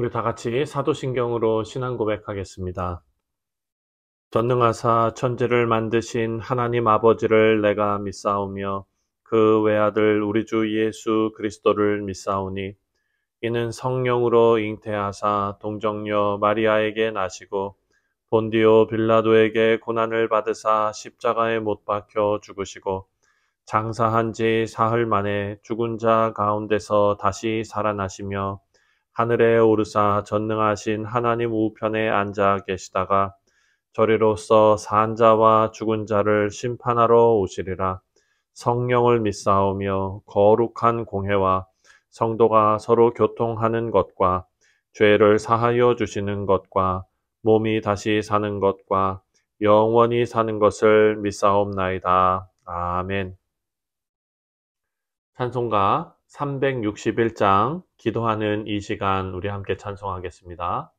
우리 다 같이 사도신경으로 신앙 고백하겠습니다. 전능하사 천지를 만드신 하나님 아버지를 내가 믿사오며 그 외아들 우리 주 예수 그리스도를 믿사오니 이는 성령으로 잉태하사 동정녀 마리아에게 나시고 본디오 빌라도에게 고난을 받으사 십자가에 못 박혀 죽으시고 장사한 지 사흘 만에 죽은 자 가운데서 다시 살아나시며 하늘에 오르사 전능하신 하나님 우편에 앉아 계시다가 저리로서 산 자와 죽은 자를 심판하러 오시리라. 성령을 믿사오며 거룩한 공회와 성도가 서로 교통하는 것과 죄를 사하여 주시는 것과 몸이 다시 사는 것과 영원히 사는 것을 믿사옵나이다. 아멘. 찬송가 361장 기도하는 이 시간 우리 함께 찬송하겠습니다.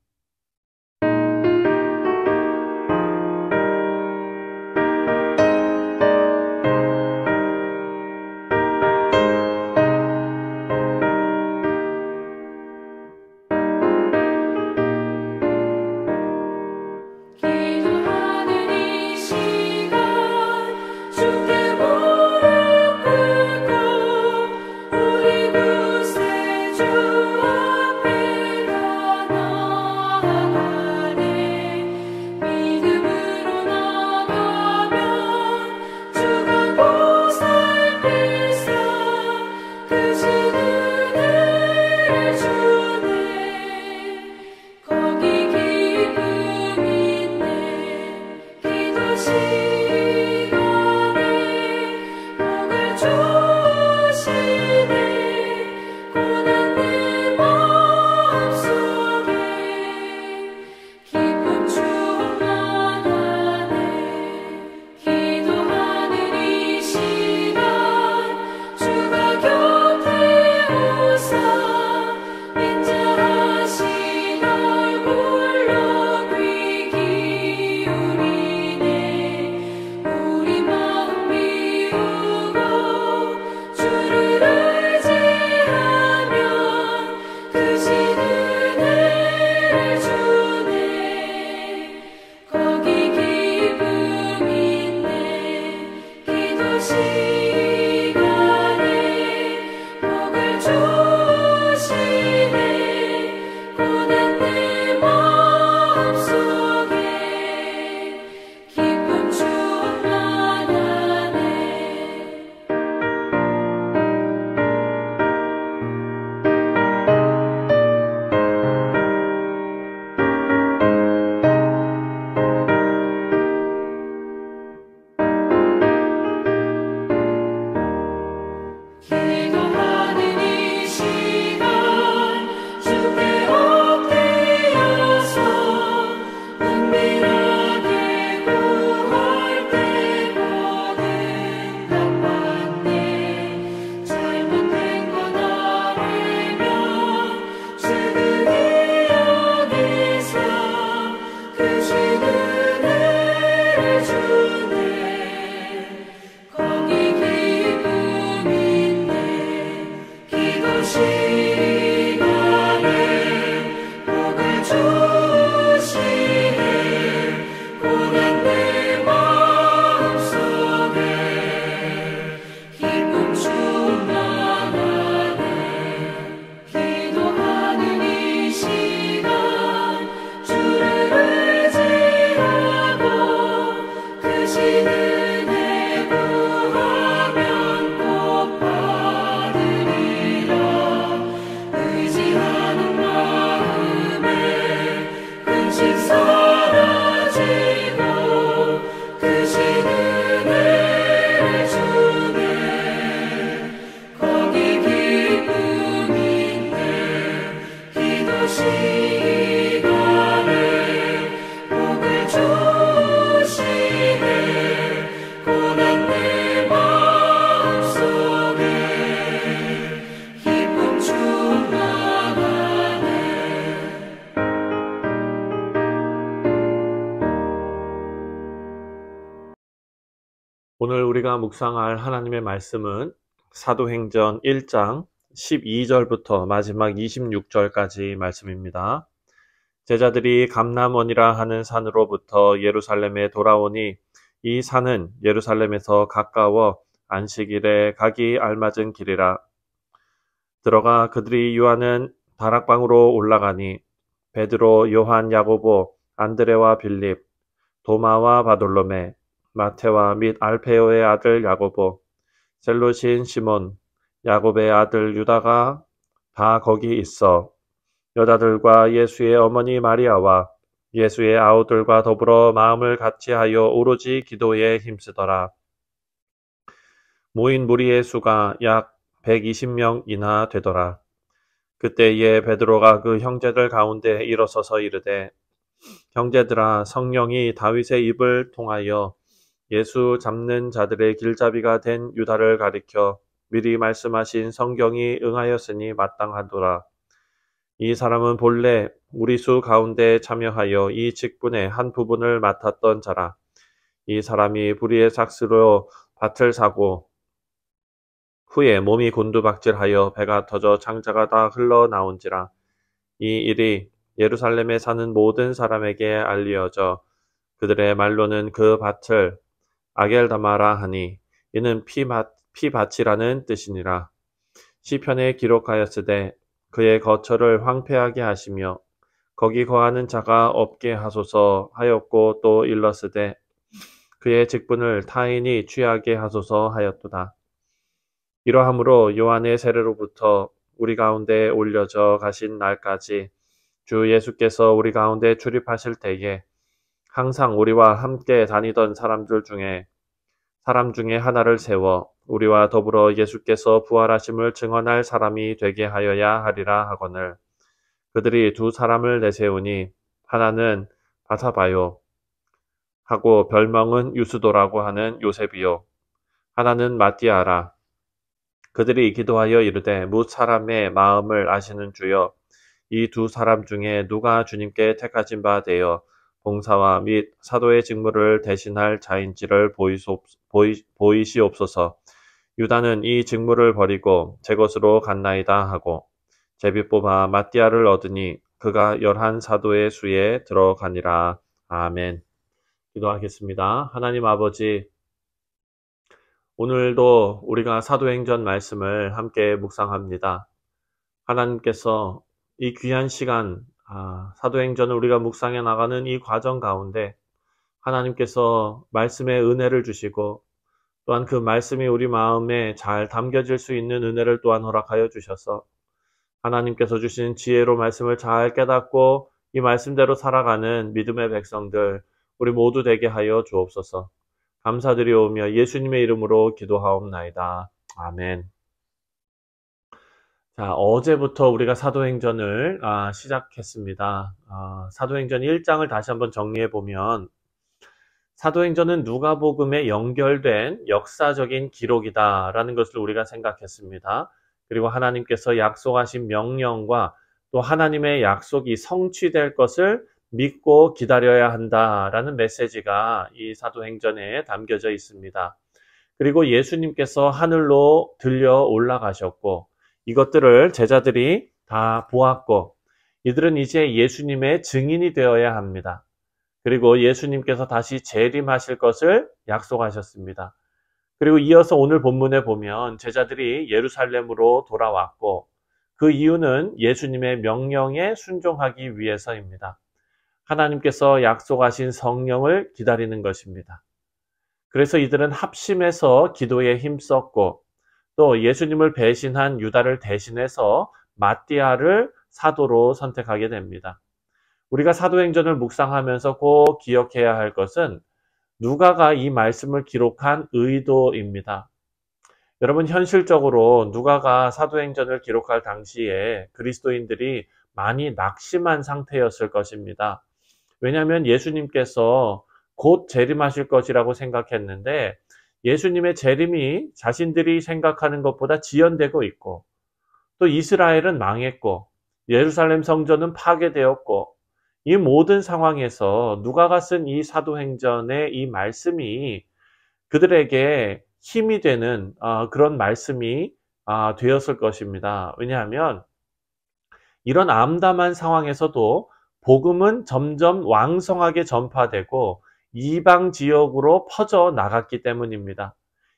오늘 우리가 묵상할 하나님의 말씀은 사도행전 1장 12절부터 마지막 26절까지 말씀입니다. 제자들이 감람원이라 하는 산으로부터 예루살렘에 돌아오니 이 산은 예루살렘에서 가까워 안식일에 가기 알맞은 길이라. 들어가 그들이 유하는 다락방으로 올라가니 베드로, 요한, 야고보, 안드레와 빌립, 도마와 바돌로메, 마테와 및 알페오의 아들 야고보, 셀롯인 시몬, 야곱의 아들 유다가 다 거기 있어 여자들과 예수의 어머니 마리아와 예수의 아우들과 더불어 마음을 같이하여 오로지 기도에 힘쓰더라. 모인 무리의 수가 약 120명이나 되더라. 그때에 베드로가 그 형제들 가운데 일어서서 이르되 형제들아, 성령이 다윗의 입을 통하여 예수 잡는 자들의 길잡이가 된 유다를 가리켜 미리 말씀하신 성경이 응하였으니 마땅하도라. 이 사람은 본래 우리 수 가운데 참여하여 이 직분의 한 부분을 맡았던 자라. 이 사람이 불의의 삭스로 밭을 사고 후에 몸이 곤두박질하여 배가 터져 창자가 다 흘러나온지라. 이 일이 예루살렘에 사는 모든 사람에게 알리어져 그들의 말로는 그 밭을 아겔다마라 하니 이는 피밭이라는 뜻이니라. 시편에 기록하였으되 그의 거처를 황폐하게 하시며 거기 거하는 자가 없게 하소서 하였고 또 일렀으되 그의 직분을 타인이 취하게 하소서 하였도다. 이러함으로 요한의 세례로부터 우리 가운데 올려져 가신 날까지 주 예수께서 우리 가운데 출입하실 때에 항상 우리와 함께 다니던 사람 중에 하나를 세워 우리와 더불어 예수께서 부활하심을 증언할 사람이 되게 하여야 하리라 하거늘 그들이 두 사람을 내세우니 하나는 바사바요 하고 별명은 유스도라고 하는 요셉이요 하나는 마띠아라. 그들이 기도하여 이르되 뭇 사람의 마음을 아시는 주여 이 두 사람 중에 누가 주님께 택하신 바 되어 봉사와 및 사도의 직무를 대신할 자인지를 보이시옵소서. 유다는 이 직무를 버리고 제 것으로 갔나이다 하고 제비 뽑아 마띠아를 얻으니 그가 11 사도의 수에 들어가니라. 아멘. 기도하겠습니다. 하나님 아버지, 오늘도 우리가 사도행전 말씀을 함께 묵상합니다. 하나님께서 이 귀한 시간, 사도행전을 우리가 묵상해 나가는 이 과정 가운데 하나님께서 말씀의 은혜를 주시고 또한 그 말씀이 우리 마음에 잘 담겨질 수 있는 은혜를 또한 허락하여 주셔서 하나님께서 주신 지혜로 말씀을 잘 깨닫고 이 말씀대로 살아가는 믿음의 백성들 우리 모두 되게 하여 주옵소서. 감사드리오며 예수님의 이름으로 기도하옵나이다. 아멘. 자, 어제부터 우리가 사도행전을 시작했습니다. 사도행전 1장을 다시 한번 정리해 보면 사도행전은 누가복음에 연결된 역사적인 기록이다라는 것을 우리가 생각했습니다. 그리고 하나님께서 약속하신 명령과 또 하나님의 약속이 성취될 것을 믿고 기다려야 한다라는 메시지가 이 사도행전에 담겨져 있습니다. 그리고 예수님께서 하늘로 들려 올라가셨고 이것들을 제자들이 다 보았고 이들은 이제 예수님의 증인이 되어야 합니다. 그리고 예수님께서 다시 재림하실 것을 약속하셨습니다. 그리고 이어서 오늘 본문에 보면 제자들이 예루살렘으로 돌아왔고 그 이유는 예수님의 명령에 순종하기 위해서입니다. 하나님께서 약속하신 성령을 기다리는 것입니다. 그래서 이들은 합심해서 기도에 힘썼고 또 예수님을 배신한 유다를 대신해서 마띠아를 사도로 선택하게 됩니다. 우리가 사도행전을 묵상하면서 꼭 기억해야 할 것은 누가가 이 말씀을 기록한 의도입니다. 여러분, 현실적으로 누가가 사도행전을 기록할 당시에 그리스도인들이 많이 낙심한 상태였을 것입니다. 왜냐하면 예수님께서 곧 재림하실 것이라고 생각했는데 예수님의 재림이 자신들이 생각하는 것보다 지연되고 있고 또 이스라엘은 망했고 예루살렘 성전은 파괴되었고 이 모든 상황에서 누가가 쓴 이 사도행전의 이 말씀이 그들에게 힘이 되는 그런 말씀이 되었을 것입니다. 왜냐하면 이런 암담한 상황에서도 복음은 점점 왕성하게 전파되고 이방 지역으로 퍼져 나갔기 때문입니다.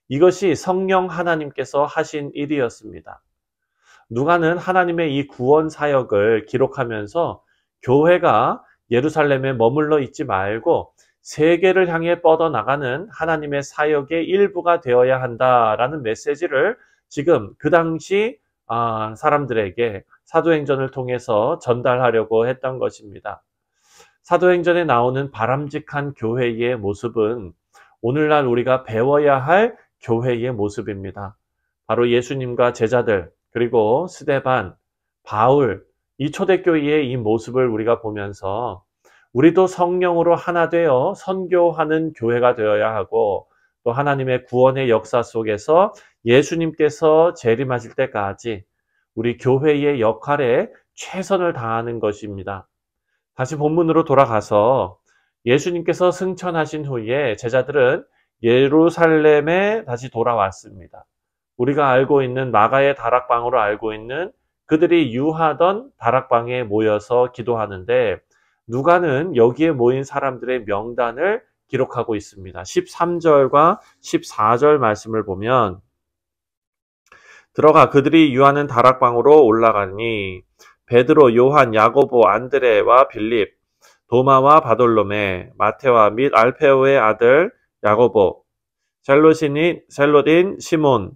이것이 성령 하나님께서 하신 일이었습니다. 누가는 하나님의 이 구원 사역을 기록하면서 교회가 예루살렘에 머물러 있지 말고 세계를 향해 뻗어나가는 하나님의 사역의 일부가 되어야 한다라는 메시지를 지금 그 당시 사람들에게 사도행전을 통해서 전달하려고 했던 것입니다. 사도행전에 나오는 바람직한 교회의 모습은 오늘날 우리가 배워야 할 교회의 모습입니다. 바로 예수님과 제자들, 그리고 스데반, 바울, 이 초대교회의 이 모습을 우리가 보면서 우리도 성령으로 하나 되어 선교하는 교회가 되어야 하고, 또 하나님의 구원의 역사 속에서 예수님께서 재림하실 때까지 우리 교회의 역할에 최선을 다하는 것입니다. 다시 본문으로 돌아가서 예수님께서 승천하신 후에 제자들은 예루살렘에 다시 돌아왔습니다. 우리가 알고 있는 마가의 다락방으로 알고 있는 그들이 유하던 다락방에 모여서 기도하는데, 누가는 여기에 모인 사람들의 명단을 기록하고 있습니다. 13절과 14절 말씀을 보면, 들어가 그들이 유하는 다락방으로 올라가니 베드로, 요한, 야고보, 안드레와 빌립, 도마와 바돌로메, 마테와 및 알페오의 아들 야고보, 셀로딘 시몬,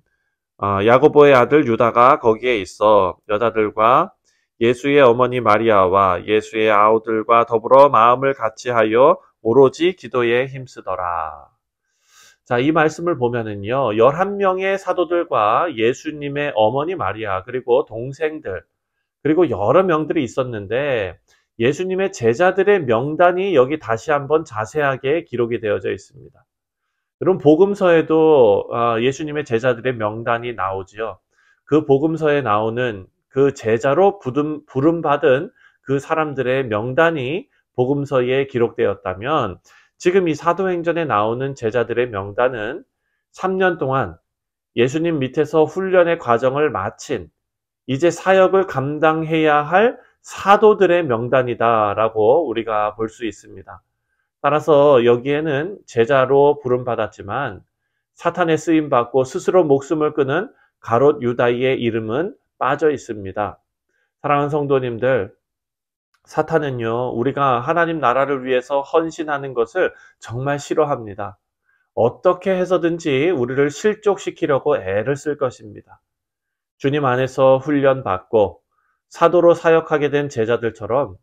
야고보의 아들 유다가 거기에 있어 여자들과 예수의 어머니 마리아와 예수의 아우들과 더불어 마음을 같이하여 오로지 기도에 힘쓰더라. 자, 이 말씀을 보면은요, 11명의 사도들과 예수님의 어머니 마리아, 그리고 동생들, 그리고 여러 명들이 있었는데, 예수님의 제자들의 명단이 여기 다시 한번 자세하게 기록이 되어져 있습니다. 여러분, 복음서에도 예수님의 제자들의 명단이 나오지요. 그 복음서에 나오는 그 제자로 부름받은 그 사람들의 명단이 복음서에 기록되었다면, 지금 이 사도행전에 나오는 제자들의 명단은 3년 동안 예수님 밑에서 훈련의 과정을 마친, 이제 사역을 감당해야 할 사도들의 명단이다라고 우리가 볼 수 있습니다. 따라서 여기에는 제자로 부름받았지만 사탄에 쓰임받고 스스로 목숨을 끊은 가롯 유다의 이름은 빠져 있습니다. 사랑하는 성도님들, 사탄은요, 우리가 하나님 나라를 위해서 헌신하는 것을 정말 싫어합니다. 어떻게 해서든지 우리를 실족시키려고 애를 쓸 것입니다. 주님 안에서 훈련받고 사도로 사역하게 된 제자들처럼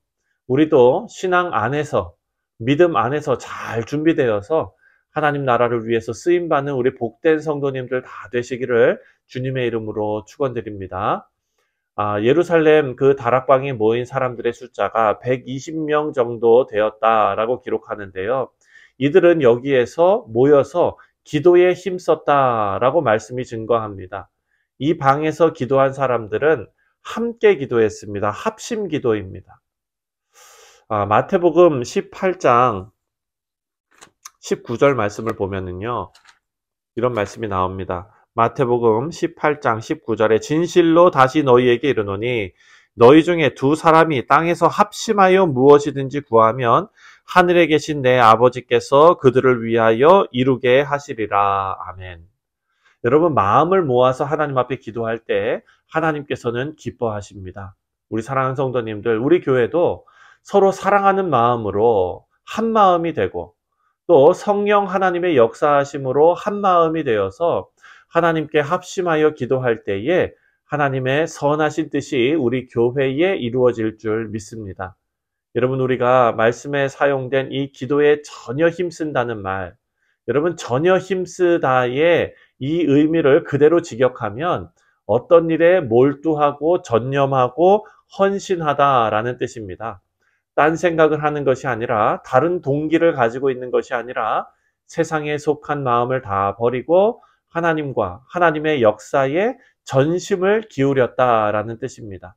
우리도 신앙 안에서, 믿음 안에서 잘 준비되어서 하나님 나라를 위해서 쓰임받는 우리 복된 성도님들 다 되시기를 주님의 이름으로 축원드립니다. 예루살렘 그 다락방에 모인 사람들의 숫자가 120명 정도 되었다라고 기록하는데요. 이들은 여기에서 모여서 기도에 힘썼다라고 말씀이 증거합니다. 이 방에서 기도한 사람들은 함께 기도했습니다. 합심 기도입니다. 마태복음 18장 19절 말씀을 보면은요, 이런 말씀이 나옵니다. 마태복음 18장 19절에 진실로 다시 너희에게 이르노니 너희 중에 두 사람이 땅에서 합심하여 무엇이든지 구하면 하늘에 계신 내 아버지께서 그들을 위하여 이루게 하시리라. 아멘. 여러분, 마음을 모아서 하나님 앞에 기도할 때 하나님께서는 기뻐하십니다. 우리 사랑하는 성도님들, 우리 교회도 서로 사랑하는 마음으로 한 마음이 되고, 또 성령 하나님의 역사하심으로 한 마음이 되어서 하나님께 합심하여 기도할 때에 하나님의 선하신 뜻이 우리 교회에 이루어질 줄 믿습니다. 여러분, 우리가 말씀에 사용된 이 기도에 전혀 힘쓴다는 말, 여러분, 전혀 힘쓰다의 이 의미를 그대로 직역하면 어떤 일에 몰두하고 전념하고 헌신하다라는 뜻입니다. 딴 생각을 하는 것이 아니라, 다른 동기를 가지고 있는 것이 아니라 세상에 속한 마음을 다 버리고 하나님과 하나님의 역사에 전심을 기울였다라는 뜻입니다.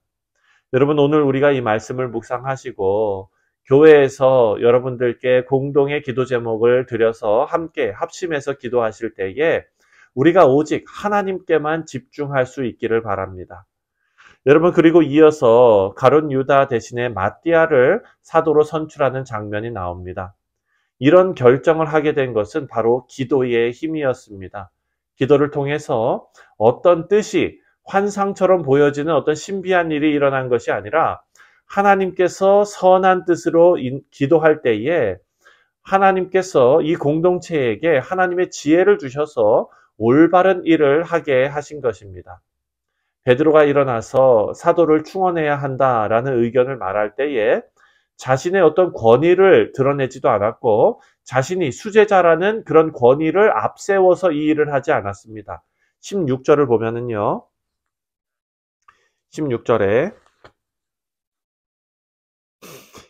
여러분, 오늘 우리가 이 말씀을 묵상하시고 교회에서 여러분들께 공동의 기도 제목을 드려서 함께 합심해서 기도하실 때에 우리가 오직 하나님께만 집중할 수 있기를 바랍니다. 여러분, 그리고 이어서 가룟 유다 대신에 마띠아를 사도로 선출하는 장면이 나옵니다. 이런 결정을 하게 된 것은 바로 기도의 힘이었습니다. 기도를 통해서 어떤 뜻이 환상처럼 보여지는 어떤 신비한 일이 일어난 것이 아니라 하나님께서 선한 뜻으로 기도할 때에 하나님께서 이 공동체에게 하나님의 지혜를 주셔서 올바른 일을 하게 하신 것입니다. 베드로가 일어나서 사도를 충원해야 한다라는 의견을 말할 때에 자신의 어떤 권위를 드러내지도 않았고 자신이 수제자라는 그런 권위를 앞세워서 이 일을 하지 않았습니다. 16절을 보면은요. 16절에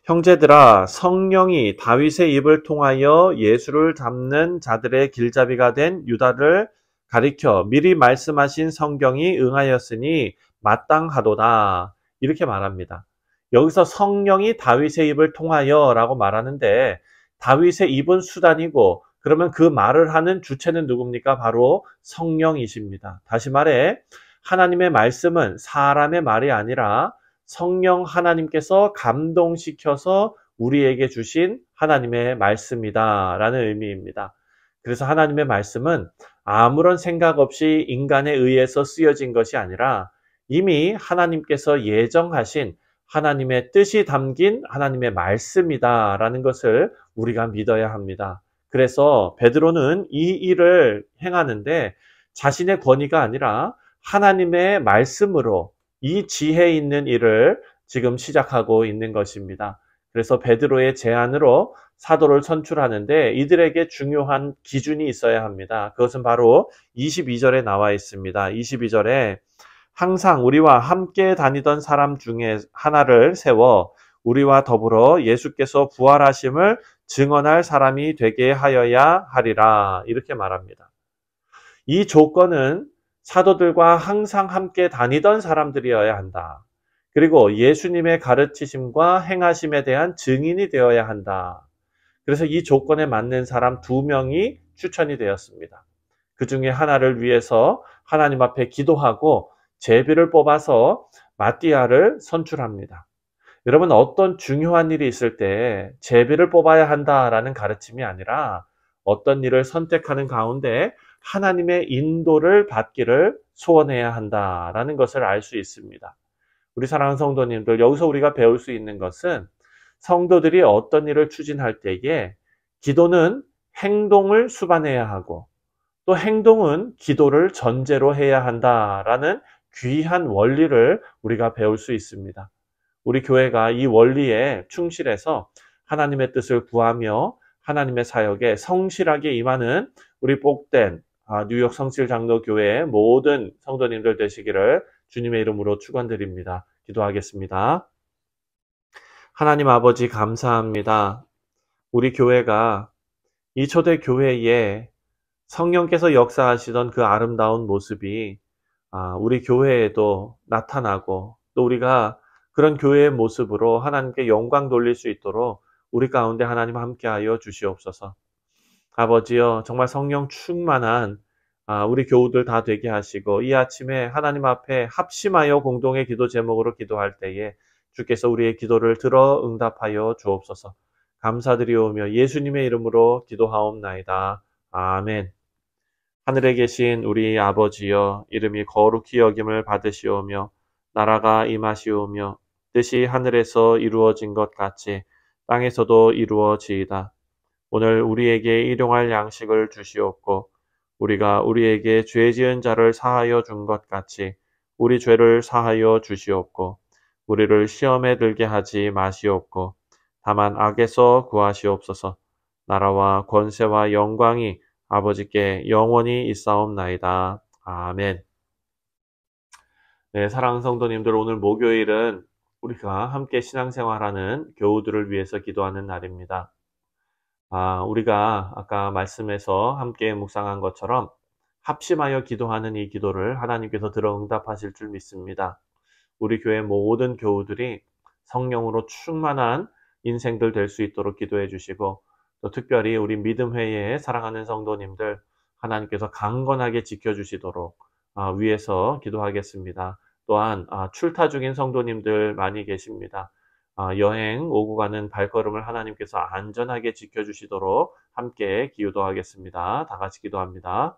형제들아, 성령이 다윗의 입을 통하여 예수를 잡는 자들의 길잡이가 된 유다를 가리켜 미리 말씀하신 성경이 응하였으니 마땅하도다. 이렇게 말합니다. 여기서 성령이 다윗의 입을 통하여 라고 말하는데 다윗의 입은 수단이고 그러면 그 말을 하는 주체는 누굽니까? 바로 성령이십니다. 다시 말해 하나님의 말씀은 사람의 말이 아니라 성령 하나님께서 감동시켜서 우리에게 주신 하나님의 말씀이다 라는 의미입니다. 그래서 하나님의 말씀은 아무런 생각 없이 인간에 의해서 쓰여진 것이 아니라 이미 하나님께서 예정하신 하나님의 뜻이 담긴 하나님의 말씀이다 라는 것을 우리가 믿어야 합니다. 그래서 베드로는 이 일을 행하는데 자신의 권위가 아니라 하나님의 말씀으로 이 지혜 있는 일을 지금 시작하고 있는 것입니다. 그래서 베드로의 제안으로 사도를 선출하는데 이들에게 중요한 기준이 있어야 합니다. 그것은 바로 22절에 나와 있습니다. 22절에 항상 우리와 함께 다니던 사람 중에 하나를 세워 우리와 더불어 예수께서 부활하심을 증언할 사람이 되게 하여야 하리라. 이렇게 말합니다. 이 조건은 사도들과 항상 함께 다니던 사람들이어야 한다. 그리고 예수님의 가르치심과 행하심에 대한 증인이 되어야 한다. 그래서 이 조건에 맞는 사람 2명이 추천이 되었습니다. 그 중에 하나를 위해서 하나님 앞에 기도하고 제비를 뽑아서 마띠아를 선출합니다. 여러분, 어떤 중요한 일이 있을 때 제비를 뽑아야 한다라는 가르침이 아니라 어떤 일을 선택하는 가운데 하나님의 인도를 받기를 소원해야 한다라는 것을 알 수 있습니다. 우리 사랑하는 성도님들, 여기서 우리가 배울 수 있는 것은 성도들이 어떤 일을 추진할 때에 기도는 행동을 수반해야 하고 또 행동은 기도를 전제로 해야 한다라는 귀한 원리를 우리가 배울 수 있습니다. 우리 교회가 이 원리에 충실해서 하나님의 뜻을 구하며 하나님의 사역에 성실하게 임하는 우리 복된 뉴욕 성실장로교회의 모든 성도님들 되시기를 주님의 이름으로 축원드립니다. 기도하겠습니다. 하나님 아버지 감사합니다. 우리 교회가 이 초대교회에 성령께서 역사하시던 그 아름다운 모습이 우리 교회에도 나타나고 또 우리가 그런 교회의 모습으로 하나님께 영광 돌릴 수 있도록 우리 가운데 하나님 함께하여 주시옵소서. 아버지여, 정말 성령 충만한 우리 교우들 다 되게 하시고 이 아침에 하나님 앞에 합심하여 공동의 기도 제목으로 기도할 때에 주께서 우리의 기도를 들어 응답하여 주옵소서. 감사드리오며 예수님의 이름으로 기도하옵나이다. 아멘. 하늘에 계신 우리 아버지여, 이름이 거룩히 여김을 받으시오며 나라가 임하시오며 뜻이 하늘에서 이루어진 것 같이 땅에서도 이루어지이다. 오늘 우리에게 일용할 양식을 주시옵고 우리가 우리에게 죄 지은 자를 사하여 준 것 같이 우리 죄를 사하여 주시옵고 우리를 시험에 들게 하지 마시옵고 다만 악에서 구하시옵소서. 나라와 권세와 영광이 아버지께 영원히 있사옵나이다. 아멘. 네, 사랑하는 성도님들, 오늘 목요일은 우리가 함께 신앙생활하는 교우들을 위해서 기도하는 날입니다. 우리가 아까 말씀에서 함께 묵상한 것처럼 합심하여 기도하는 이 기도를 하나님께서 들어 응답하실 줄 믿습니다. 우리 교회 모든 교우들이 성령으로 충만한 인생들 될 수 있도록 기도해 주시고 또 특별히 우리 믿음회의에 사랑하는 성도님들 하나님께서 강건하게 지켜주시도록 위해서 기도하겠습니다. 또한 출타 중인 성도님들 많이 계십니다. 여행 오고 가는 발걸음을 하나님께서 안전하게 지켜주시도록 함께 기도하겠습니다. 다 같이 기도합니다.